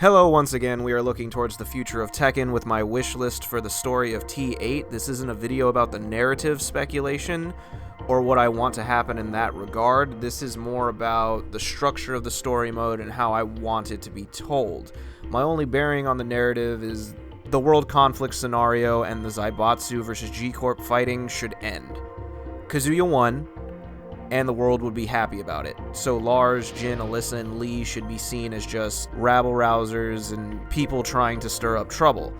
Hello once again, we are looking towards the future of Tekken with my wish list for the story of T8. This isn't a video about the narrative speculation or what I want to happen in that regard. This is more about the structure of the story mode and how I want it to be told. My only bearing on the narrative is the world conflict scenario and the Zaibatsu versus G-Corp fighting should end. Kazuya won, and the world would be happy about it. So Lars, Jin, Alyssa, and Lee should be seen as just rabble-rousers and people trying to stir up trouble.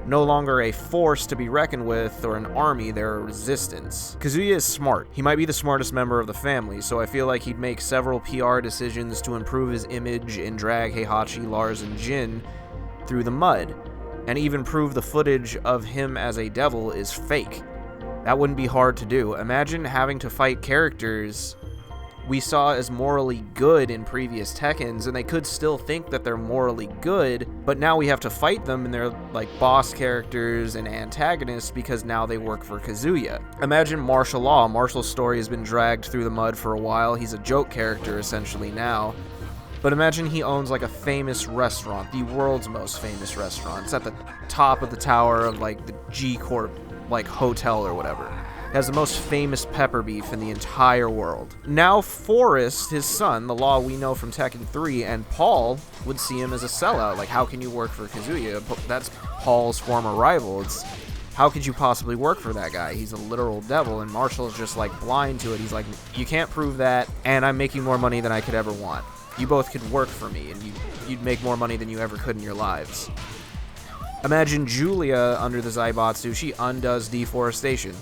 No longer a force to be reckoned with or an army, they're a resistance. Kazuya is smart. He might be the smartest member of the family, so I feel like he'd make several PR decisions to improve his image and drag Heihachi, Lars, and Jin through the mud, and even prove the footage of him as a devil is fake. That wouldn't be hard to do. Imagine having to fight characters we saw as morally good in previous Tekkens, and they could still think that they're morally good, but now we have to fight them and they're like boss characters and antagonists because now they work for Kazuya. Imagine martial law. Martial's story has been dragged through the mud for a while. He's a joke character essentially now. But imagine he owns like a famous restaurant, the world's most famous restaurant. It's at the top of the tower of like the G-Corp like hotel or whatever. It has the most famous pepper beef in the entire world. Now Forrest, his son, the law we know from Tekken 3, and Paul would see him as a sellout. Like, how can you work for Kazuya? That's Paul's former rival. How could you possibly work for that guy? He's a literal devil, and Marshall's just like blind to it. He's like, you can't prove that, and I'm making more money than I could ever want. You both could work for me, and you'd make more money than you ever could in your lives. Imagine Julia under the Zaibatsu. She undoes deforestation.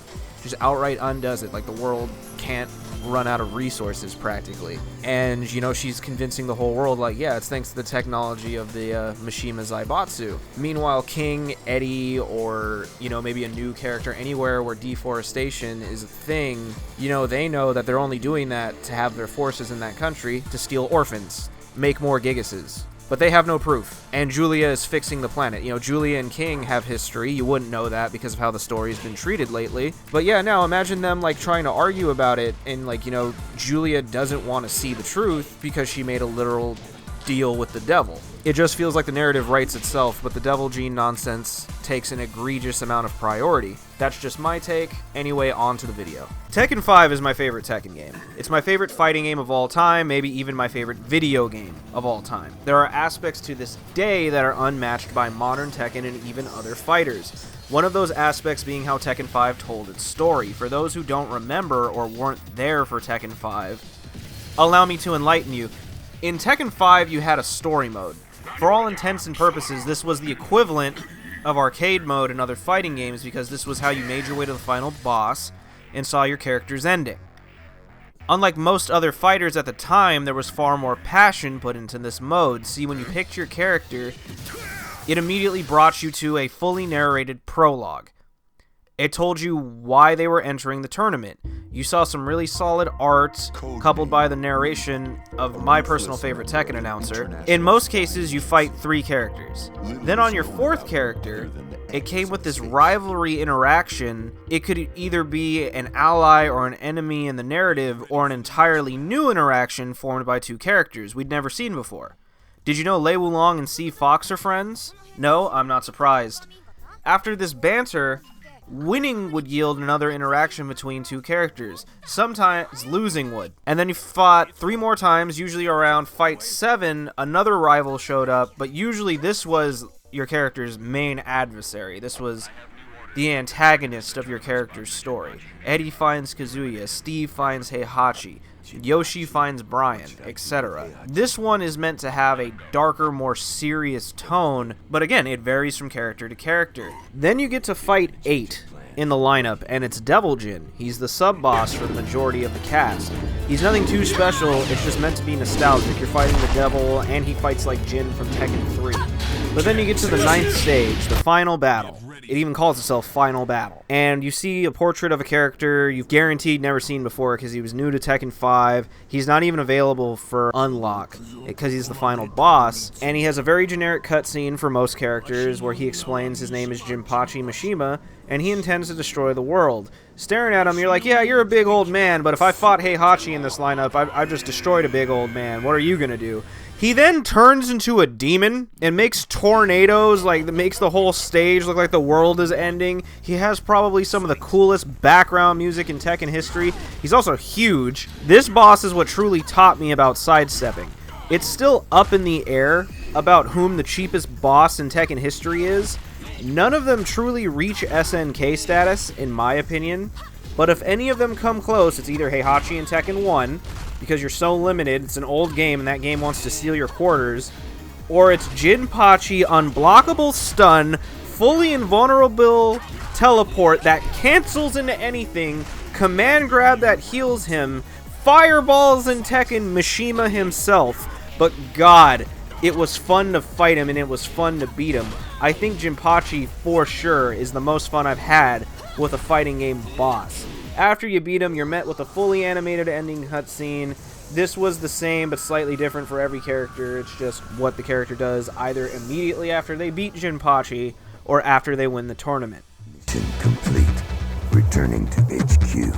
Just outright undoes it. Like, the world can't run out of resources, practically. And, you know, she's convincing the whole world, like, yeah, it's thanks to the technology of the Mishima Zaibatsu. Meanwhile, King, Eddie, or, you know, maybe a new character anywhere where deforestation is a thing, you know, they know that they're only doing that to have their forces in that country to steal orphans, make more Gigases. But they have no proof, and Julia is fixing the planet. You know, Julia and King have history. You wouldn't know that because of how the story's been treated lately. But yeah, now imagine them, like, trying to argue about it, and, like, you know, Julia doesn't want to see the truth because she made a literal deal with the devil. It just feels like the narrative writes itself, but the devil gene nonsense takes an egregious amount of priority. That's just my take. Anyway, on to the video. Tekken 5 is my favorite Tekken game. It's my favorite fighting game of all time, maybe even my favorite video game of all time. There are aspects to this day that are unmatched by modern Tekken and even other fighters. One of those aspects being how Tekken 5 told its story. For those who don't remember or weren't there for Tekken 5, allow me to enlighten you. In Tekken 5, you had a story mode. For all intents and purposes, this was the equivalent of arcade mode in other fighting games because this was how you made your way to the final boss and saw your character's ending. Unlike most other fighters at the time, there was far more passion put into this mode. See, when you picked your character, it immediately brought you to a fully narrated prologue. It told you why they were entering the tournament. You saw some really solid art, coupled by the narration of my personal favorite Tekken announcer. In most cases, you fight 3 characters. Then on your 4th character, it came with this rivalry interaction. It could either be an ally or an enemy in the narrative, or an entirely new interaction formed by 2 characters we'd never seen before. Did you know Lei Wulong and C. Fox are friends? No, I'm not surprised. After this banter, winning would yield another interaction between 2 characters. Sometimes losing would. And then you fought 3 more times, usually around fight 7, another rival showed up, but usually this was your character's main adversary. This was the antagonist of your character's story. Eddie finds Kazuya, Steve finds Heihachi, Yoshi finds Brian, etc. This one is meant to have a darker, more serious tone, but again, it varies from character to character. Then you get to fight 8 in the lineup, and it's Devil Jin. He's the sub-boss for the majority of the cast. He's nothing too special, it's just meant to be nostalgic. You're fighting the devil, and he fights like Jin from Tekken 3. But then you get to the 9th stage, the final battle. It even calls itself Final Battle. And you see a portrait of a character you've guaranteed never seen before because he was new to Tekken 5. He's not even available for unlock because he's the final boss. And he has a very generic cutscene for most characters where he explains his name is Jinpachi Mishima and he intends to destroy the world. Staring at him, you're like, yeah, you're a big old man, but if I fought Heihachi in this lineup, I've just destroyed a big old man. What are you going to do? He then turns into a demon and makes tornadoes, like, makes the whole stage look like the world is ending. He has probably some of the coolest background music in Tekken history. He's also huge. This boss is what truly taught me about sidestepping. It's still up in the air about whom the cheapest boss in Tekken history is. None of them truly reach SNK status, in my opinion. But if any of them come close, it's either Heihachi in Tekken 1, because you're so limited, it's an old game, and that game wants to steal your quarters, or it's Jinpachi unblockable stun, fully invulnerable teleport that cancels into anything, command grab that heals him, fireballs in Tekken Mishima himself. But God, it was fun to fight him, and it was fun to beat him. I think Jinpachi, for sure, is the most fun I've had with a fighting game boss. After you beat him, you're met with a fully animated ending cutscene. This was the same, but slightly different for every character. It's just what the character does either immediately after they beat Jinpachi or after they win the tournament. Mission complete. Returning to HQ.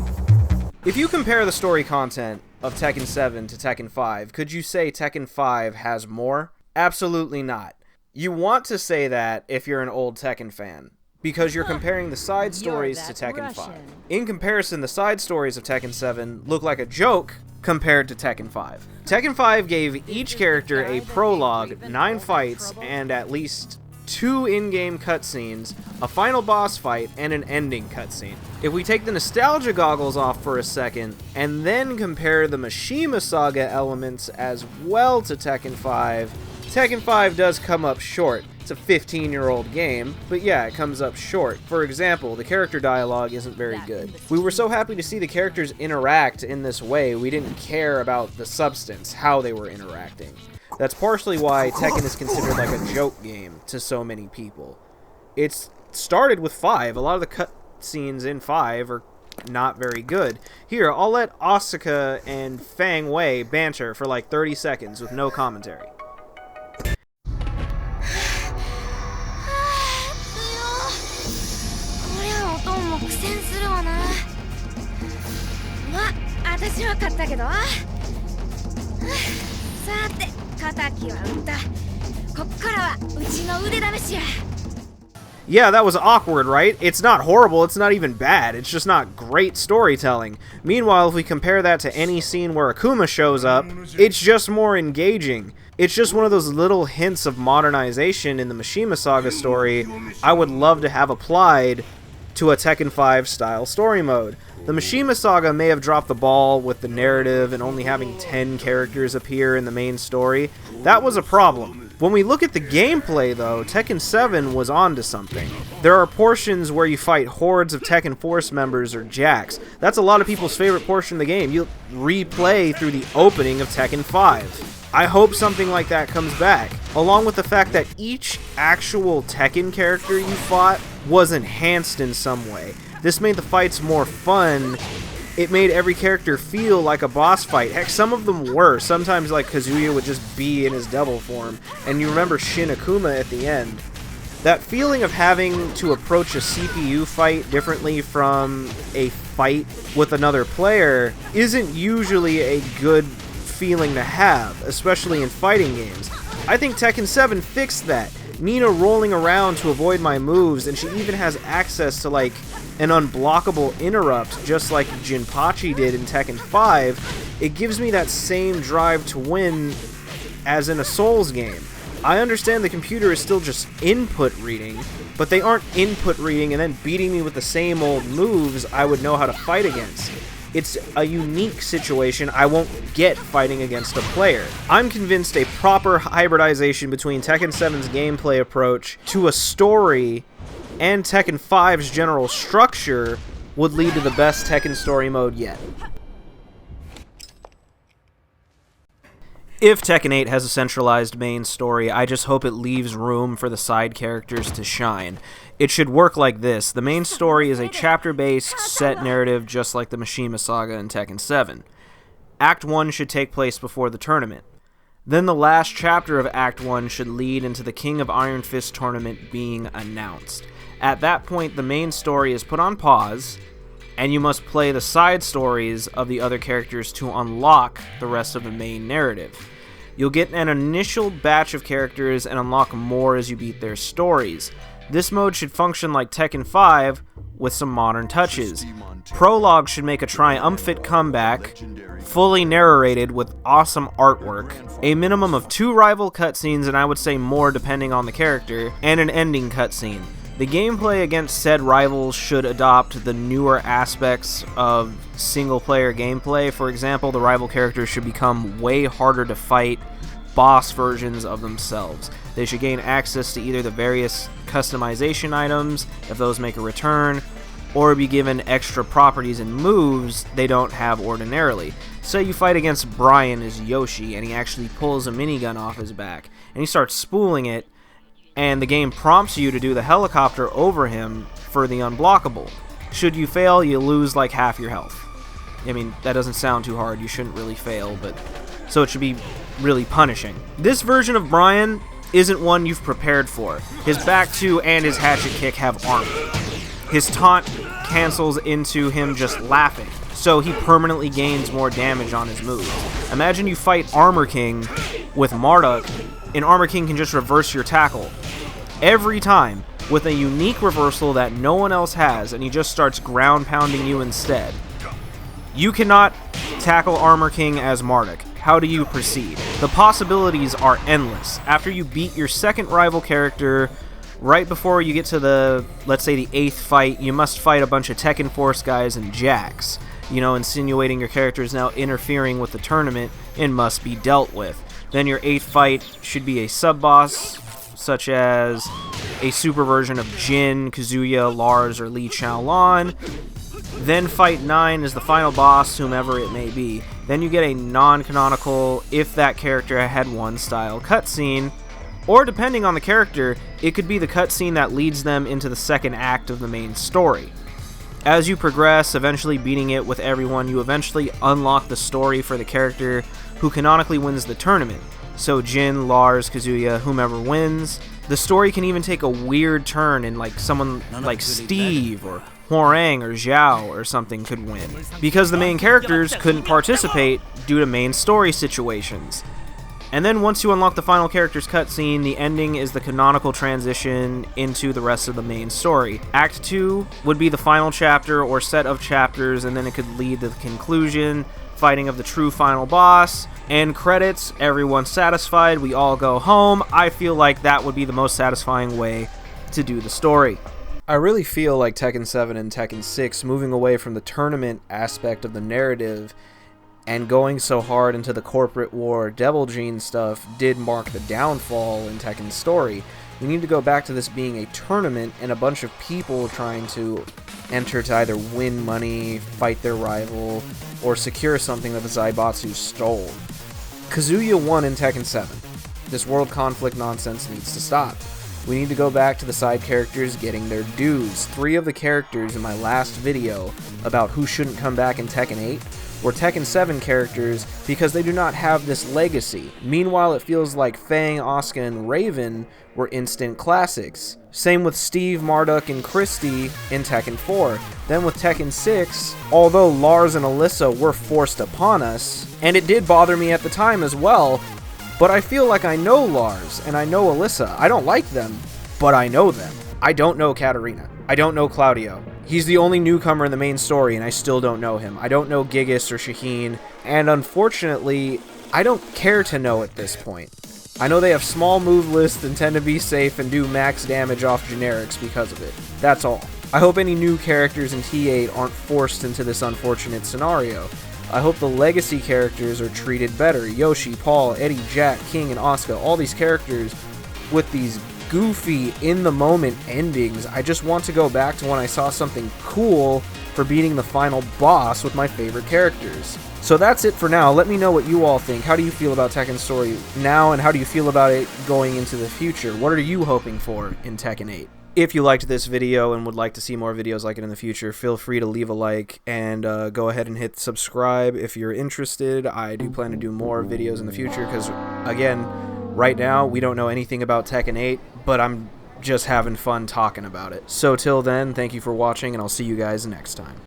If you compare the story content of Tekken 7 to Tekken 5, could you say Tekken 5 has more? Absolutely not. You want to say that if you're an old Tekken fan, because you're comparing the side stories to Tekken 5. In comparison, the side stories of Tekken 7 look like a joke compared to Tekken 5. Tekken 5 gave each character a prologue, 9 fights, and at least 2 in-game cutscenes, a final boss fight, and an ending cutscene. If we take the nostalgia goggles off for a second, and then compare the Mishima Saga elements as well to Tekken 5, Tekken 5 does come up short. It's a 15-year-old game, but yeah, it comes up short. For example, the character dialogue isn't very good. We were so happy to see the characters interact in this way, we didn't care about the substance, how they were interacting. That's partially why Tekken is considered like a joke game to so many people. It's started with 5. A lot of the cutscenes in 5 are not very good. Here, I'll let Asuka and Fang Wei banter for like 30 seconds with no commentary. 苦戦するわな。まあ、私は勝ったけど。さて、敵は打った。こっからはうちの腕試しや。Yeah, that was awkward, right? It's not horrible, it's not even bad, it's just not great storytelling. Meanwhile, if we compare that to any scene where Akuma shows up, it's just more engaging. It's just one of those little hints of modernization in the Mishima Saga story I would love to have applied to a Tekken 5 style story mode. The Mishima Saga may have dropped the ball with the narrative and only having 10 characters appear in the main story. That was a problem. When we look at the gameplay, though, Tekken 7 was onto something. There are portions where you fight hordes of Tekken Force members or Jacks. That's a lot of people's favorite portion of the game. You'll replay through the opening of Tekken 5. I hope something like that comes back, along with the fact that each actual Tekken character you fought was enhanced in some way. This made the fights more fun. It made every character feel like a boss fight. Heck, some of them were. Sometimes, like, Kazuya would just be in his devil form, and you remember Shin Akuma at the end. That feeling of having to approach a CPU fight differently from a fight with another player isn't usually a good feeling to have, especially in fighting games. I think Tekken 7 fixed that. Nina rolling around to avoid my moves, and she even has access to, like, an unblockable interrupt, just like Jinpachi did in Tekken 5. It gives me that same drive to win as in a Souls game. I understand the computer is still just input reading, but they aren't input reading and then beating me with the same old moves I would know how to fight against. It's a unique situation I won't get fighting against a player. I'm convinced a proper hybridization between Tekken 7's gameplay approach to a story and Tekken 5's general structure would lead to the best Tekken story mode yet. If Tekken 8 has a centralized main story, I just hope it leaves room for the side characters to shine. It should work like this. The main story is a chapter-based set narrative just like the Mishima Saga in Tekken 7. Act 1 should take place before the tournament. Then the last chapter of Act 1 should lead into the King of Iron Fist tournament being announced. At that point, the main story is put on pause, and you must play the side stories of the other characters to unlock the rest of the main narrative. You'll get an initial batch of characters and unlock more as you beat their stories. This mode should function like Tekken 5 with some modern touches. Prologue should make a triumphant comeback, fully narrated with awesome artwork, a minimum of 2 rival cutscenes, and I would say more depending on the character, and an ending cutscene. The gameplay against said rivals should adopt the newer aspects of single-player gameplay. For example, the rival characters should become way harder to fight boss versions of themselves. They should gain access to either the various customization items, if those make a return, or be given extra properties and moves they don't have ordinarily. Say you fight against Brian as Yoshi, and he actually pulls a minigun off his back, and he starts spooling it, and the game prompts you to do the helicopter over him for the unblockable. Should you fail, you lose like half your health. I mean, that doesn't sound too hard, you shouldn't really fail, but so it should be really punishing. This version of Brian isn't one you've prepared for. His back 2 and his hatchet kick have armor. His taunt cancels into him just laughing, so he permanently gains more damage on his moves. Imagine you fight Armor King with Marduk, and Armor King can just reverse your tackle every time with a unique reversal that no one else has, and he just starts ground pounding you instead. You cannot tackle Armor King as Marduk. How do you proceed? The possibilities are endless. After you beat your second rival character, right before you get to the, let's say, the 8th fight, you must fight a bunch of Tekken Force guys and Jacks, insinuating your character is now interfering with the tournament and must be dealt with. Then your 8th fight should be a sub-boss, such as a super version of Jin, Kazuya, Lars, or Li Qiaolon. Then fight 9 is the final boss, whomever it may be. Then you get a non-canonical, if that character had one style cutscene, or depending on the character, it could be the cutscene that leads them into the second act of the main story. As you progress, eventually beating it with everyone, you eventually unlock the story for the character who canonically wins the tournament. So Jin, Lars, Kazuya, whomever wins. The story can even take a weird turn, and like someone like Steve or Hwoarang or Zhao or something could win, because the main characters couldn't participate due to main story situations. And then once you unlock the final character's cutscene, the ending is the canonical transition into the rest of the main story. Act 2 would be the final chapter or set of chapters, and then it could lead to the conclusion, fighting of the true final boss, and credits, everyone's satisfied, we all go home. I feel like that would be the most satisfying way to do the story. I really feel like Tekken 7 and Tekken 6 moving away from the tournament aspect of the narrative and going so hard into the corporate war, Devil Gene stuff did mark the downfall in Tekken's story. We need to go back to this being a tournament and a bunch of people trying to enter to either win money, fight their rival, or secure something that the Zaibatsu stole. Kazuya won in Tekken 7. This world conflict nonsense needs to stop. We need to go back to the side characters getting their dues. 3 of the characters in my last video about who shouldn't come back in Tekken 8 were Tekken 7 characters because they do not have this legacy. Meanwhile, it feels like Fang, Asuka, and Raven were instant classics. Same with Steve, Marduk, and Christy in Tekken 4. Then with Tekken 6, although Lars and Alyssa were forced upon us, and it did bother me at the time as well, but I feel like I know Lars and I know Alyssa. I don't like them, but I know them. I don't know Katarina. I don't know Claudio. He's the only newcomer in the main story, and I still don't know him. I don't know Gigas or Shaheen, and unfortunately, I don't care to know at this point. I know they have small move lists and tend to be safe and do max damage off generics because of it. That's all. I hope any new characters in T8 aren't forced into this unfortunate scenario. I hope the legacy characters are treated better. Yoshi, Paul, Eddie, Jack, King, and Asuka, all these characters with these goofy, in-the-moment endings. I just want to go back to when I saw something cool for beating the final boss with my favorite characters. So that's it for now. Let me know what you all think. How do you feel about Tekken's story now, and how do you feel about it going into the future? What are you hoping for in Tekken 8? If you liked this video and would like to see more videos like it in the future, feel free to leave a like and go ahead and hit subscribe if you're interested. I do plan to do more videos in the future because, again, right now we don't know anything about Tekken 8, but I'm just having fun talking about it. So till then, thank you for watching, and I'll see you guys next time.